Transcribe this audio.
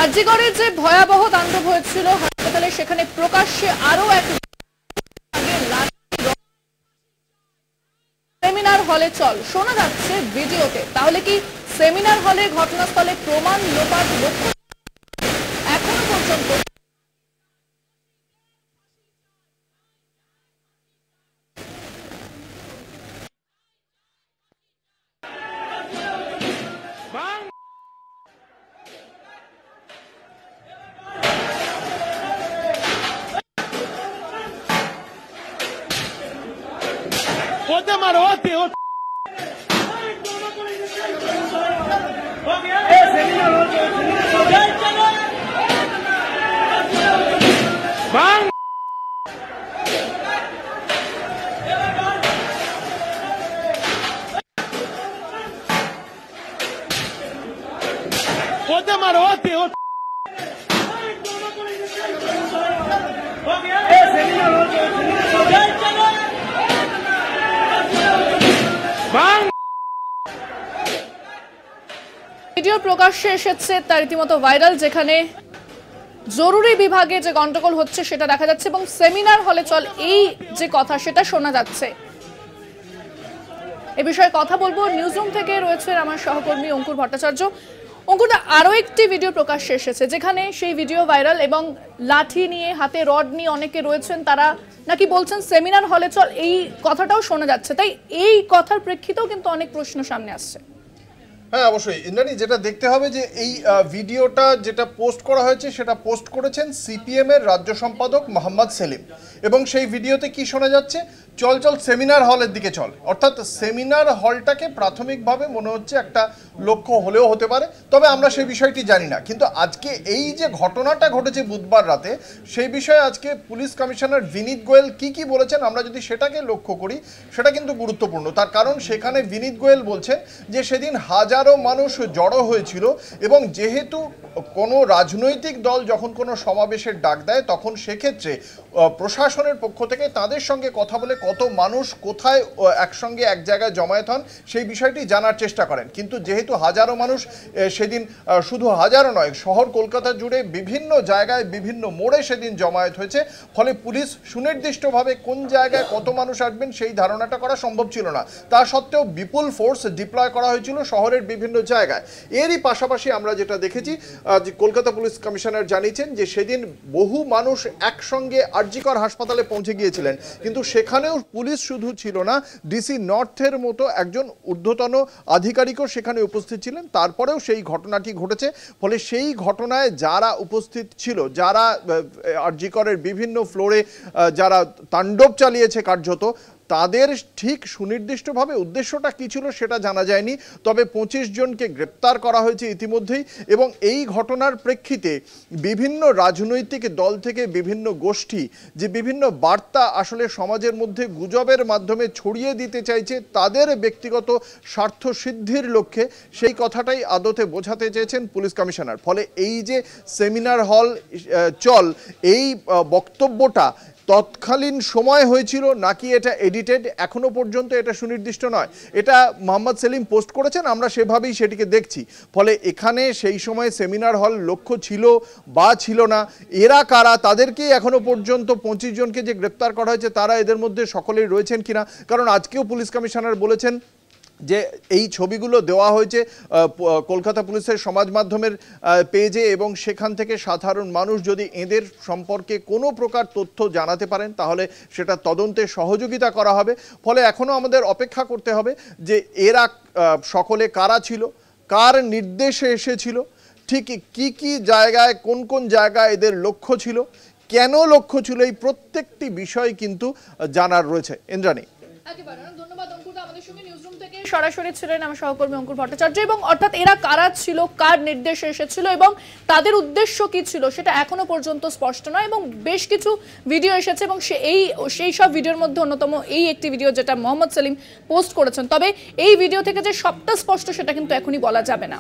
আরজিকরে যে ভয়াবহ তাণ্ডব হয়েছিল হাসপাতালে, সেখানে প্রকাশ্যে আরো এক সেমিনার হলে চল শোনা যাচ্ছে ভিডিওতে। তাহলে কি সেমিনার হলে ঘটনাস্থলে প্রমাণ লোপাট লক্ষ্য এখনো পর্যন্ত? Ote marote, ote. Bang! Ote marote, ote. Video প্রকাশ্যে এসেছে, তা রীতিমতো ভাইরাল, যেখানে জরুরি বিভাগে যে গন্ডগোল হচ্ছে সেটা দেখা যাচ্ছে এবং সেমিনার হলে চল এই যে কথা সেটা শোনা যাচ্ছে। এ বিষয়ে কথা বলবো, নিউজরুম থেকে রয়েছেন আমার সহকর্মী অঙ্কুর ভট্টাচার্য। অঙ্কুরদা, আরো একটি ভিডিও প্রকাশ্যে এসেছে যেখানে সেই ভিডিও ভাইরাল এবং লাঠি নিয়ে, হাতে রড নিয়ে অনেকে রয়েছেন, তারা নাকি বলছেন সেমিনার হলে চল, এই কথাটাও শোনা যাচ্ছে। তাই এই কথার প্রেক্ষিতেও কিন্তু অনেক প্রশ্ন সামনে আসছে। হ্যাঁ, অবশ্যই ইন্দ্রাণী, যেটা দেখতে হবে যে এই ভিডিওটা যেটা পোস্ট করা হয়েছে সেটা পোস্ট করেছেন সিপিএম এর রাজ্য সম্পাদক মোহাম্মদ সেলিম, এবং সেই ভিডিওতে কি শোনা যাচ্ছে, চল চল সেমিনার হলের দিকে চল। অর্থাৎ সেমিনার হলটাকে প্রাথমিকভাবে মনে হচ্ছে একটা লক্ষ্য হলেও হতে পারে, তবে আমরা সেই বিষয়টি জানি না। কিন্তু আজকে এই যে ঘটনাটা ঘটেছে বুধবার রাতে, সেই বিষয়ে আজকে পুলিশ কমিশনার বিনীত গোয়েল কি বলেছেন আমরা যদি সেটাকে লক্ষ্য করি, সেটা কিন্তু গুরুত্বপূর্ণ। তার কারণ সেখানে বিনীত গোয়েল বলছেন যে সেদিন হাজারো মানুষ জড়ো হয়েছিল এবং যেহেতু কোনো রাজনৈতিক দল যখন কোনো সমাবেশের ডাক দেয় তখন সেক্ষেত্রে প্রশাসনের পক্ষ থেকে তাদের সঙ্গে কথা বলে কত মানুষ কোথায় একসঙ্গে এক জায়গায় জমায়েত হন সেই বিষয়টি জানার চেষ্টা করেন। কিন্তু যেহেতু হাজারো মানুষ সেদিন, শুধু হাজারো নয়, শহর কলকাতা জুড়ে বিভিন্ন জায়গায় বিভিন্ন মোড়ে সেদিন জমায়েত হয়েছে, ফলে পুলিশ সুনির্দিষ্টভাবে কোন জায়গায় কত মানুষ আসবেন সেই ধারণাটা করা সম্ভব ছিল না। তা সত্ত্বেও বিপুল ফোর্স ডিপ্লয় করা হয়েছিল শহরের বিভিন্ন জায়গায়। এরই পাশাপাশি আমরা যেটা দেখেছি, কলকাতা পুলিশ কমিশনার জানিয়েছেন যে সেদিন বহু মানুষ একসঙ্গে আরজিকর হাসপাতালে পৌঁছে গিয়েছিলেন, কিন্তু সেখানেও পুলিশ শুধু ছিল না, ডিসি নর্থের মতো একজন ঊর্ধ্বতন আধিকারিকও সেখানে উপস্থিত ছিলেন। তারপরেও সেই ঘটনাটি ঘটেছে, ফলে সেই ঘটনায় যারা উপস্থিত ছিল, যারা আরজিকরের বিভিন্ন ফ্লোরে যারা তাণ্ডব চালিয়েছে কার্যত, তাদের ঠিক সুনির্দিষ্টভাবে উদ্দেশ্যটা কী ছিল সেটা জানা যায়নি। তবে 25 জনকে গ্রেপ্তার করা হয়েছে ইতিমধ্যেই, এবং এই ঘটনার প্রেক্ষিতে বিভিন্ন রাজনৈতিক দল থেকে বিভিন্ন গোষ্ঠী যে বিভিন্ন বার্তা আসলে সমাজের মধ্যে গুজবের মাধ্যমে ছড়িয়ে দিতে চাইছে তাদের ব্যক্তিগত স্বার্থ সিদ্ধির লক্ষ্যে, সেই কথাটাই আদতে বোঝাতে চেয়েছেন পুলিশ কমিশনার। ফলে এই যে সেমিনার হল চল, এই বক্তব্যটা তৎকালীন সময় হয়েছিল নাকি এটা এডিটেড এখনো পর্যন্ত এটা সুনির্দিষ্ট নয়। এটা মোহাম্মদ সেলিম পোস্ট করেছেন, আমরা সেভাবেই সেটিকে দেখছি। ফলে এখানে সেই সময় সেমিনার হল লক্ষ্য ছিল বা ছিল না, এরা কারা, তাদেরকেই এখনো পর্যন্ত 25 জনকে যে গ্রেপ্তার করা হয়েছে তারা এদের মধ্যে সকলেই রয়েছেন কিনা। কারণ আজকেও পুলিশ কমিশনার বলেছেন যে এই ছবিগুলো দেওয়া হয়েছে কলকাতা পুলিশের সমাজ মাধ্যমের পেজে, এবং সেখান থেকে সাধারণ মানুষ যদি এদের সম্পর্কে কোনো প্রকার তথ্য জানাতে পারেন তাহলে সেটা তদন্তে সহযোগিতা করা হবে। ফলে এখনও আমাদের অপেক্ষা করতে হবে যে এরা সকলে কারা ছিল, কার নির্দেশে এসেছিল, ঠিক কি জায়গায় কোন জায়গায় এদের লক্ষ্য ছিল, কেন লক্ষ্য ছিল, এই প্রত্যেকটি বিষয় কিন্তু জানার রয়েছে। ইন্দ্রাণী, ধন্যবাদ অঙ্কুর। আমাদের সঙ্গে নিউজরুম থেকে সরাসরি ছিলেন আমার সহকর্মী অঙ্কুর ভট্টাচার্য। এবং অর্থাৎ এরা কারা ছিল, কার নির্দেশে এসেছিল এবং তাদের উদ্দেশ্য কি ছিল সেটা এখনো পর্যন্ত স্পষ্ট নয়, এবং বেশ কিছু ভিডিও এসেছে এবং সেই সব ভিডিওর মধ্যে অন্যতম এই একটি ভিডিও যেটা মোহাম্মদ সেলিম পোস্ট করেছেন। তবে এই ভিডিও থেকে যে সবটা স্পষ্ট সেটা কিন্তু এখনই বলা যাবে না।